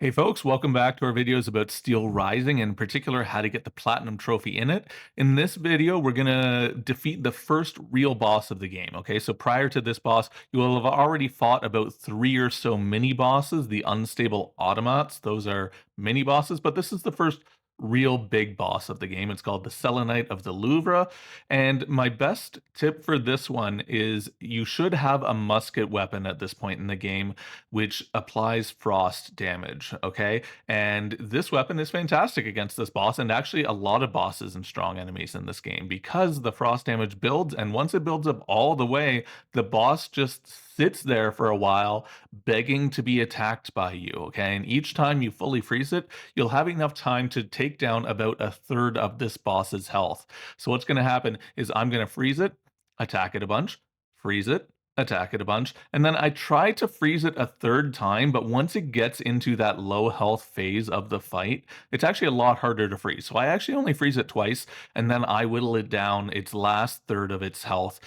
Hey folks, welcome back to our videos about Steelrising, in particular how to get the Platinum Trophy in it. In this video, we're going to defeat the first real boss of the game, okay? So prior to this boss, you will have already fought about 3 or so mini bosses, the unstable automats. Those are mini bosses, but this is the first real big boss of the game. It's called the Selenite of the Louvre, and my best tip for this one is you should have a musket weapon at this point in the game which applies frost damage, okay? And this weapon is fantastic against this boss, and actually a lot of bosses and strong enemies in this game, because the frost damage builds, and once it builds up all the way, the boss just sits there for a while, begging to be attacked by you, okay? And each time you fully freeze it, you'll have enough time to take down about a third of this boss's health. So what's gonna happen is I'm gonna freeze it, attack it a bunch, freeze it, attack it a bunch, and then I try to freeze it a third time, but once it gets into that low health phase of the fight, it's actually a lot harder to freeze. So I actually only freeze it twice, and then I whittle it down its last third of its health,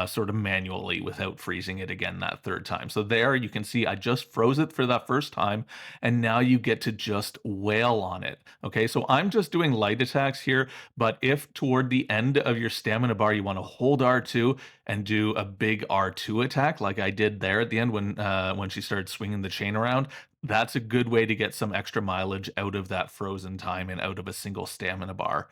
sort of manually without freezing it again that third time. So there you can see I just froze it for that first time, and now you get to just wail on it. Okay, so I'm just doing light attacks here, but if toward the end of your stamina bar you want to hold R2 and do a big R2 attack like I did there at the end when she started swinging the chain around, that's a good way to get some extra mileage out of that frozen time and out of a single stamina bar.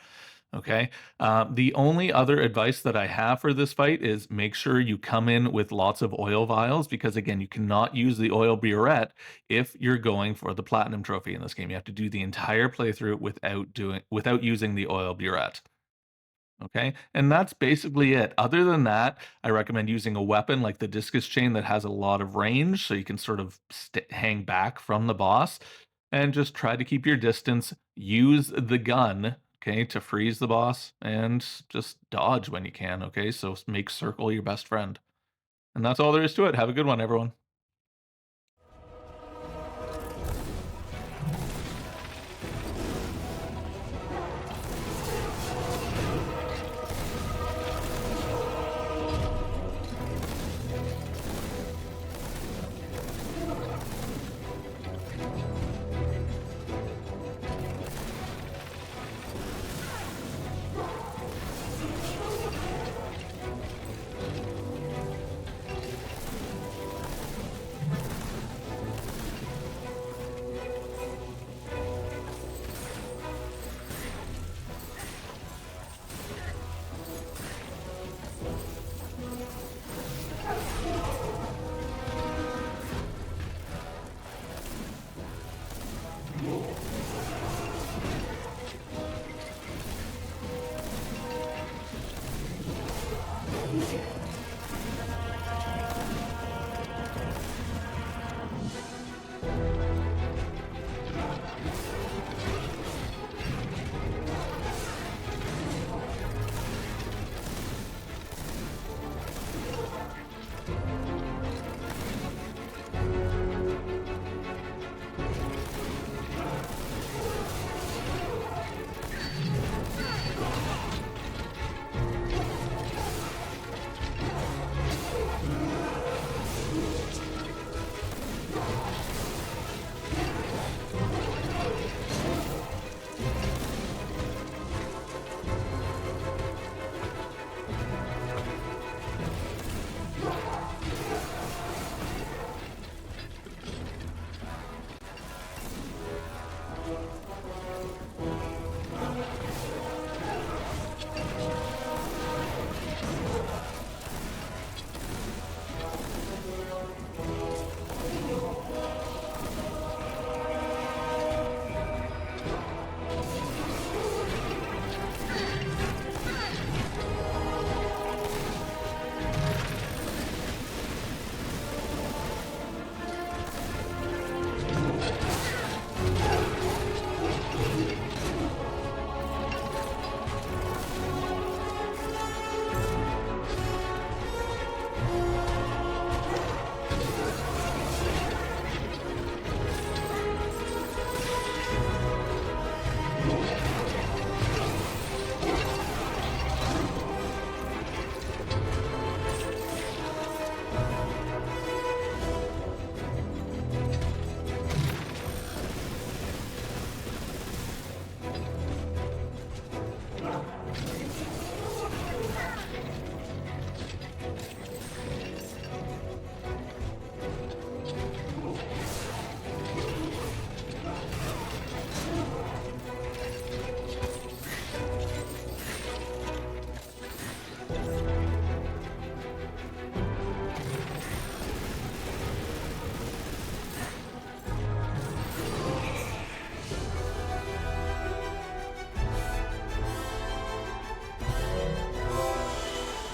Okay. The only other advice that I have for this fight is make sure you come in with lots of oil vials because, again, you cannot use the oil burette if you're going for the platinum trophy in this game. You have to do the entire playthrough without using the oil burette. Okay, and that's basically it. Other than that, I recommend using a weapon like the discus chain that has a lot of range, so you can sort of hang back from the boss, and just try to keep your distance. Use the gun, okay, to freeze the boss, and just dodge when you can. Okay, so make circle your best friend, and that's all there is to it. Have a good one, everyone.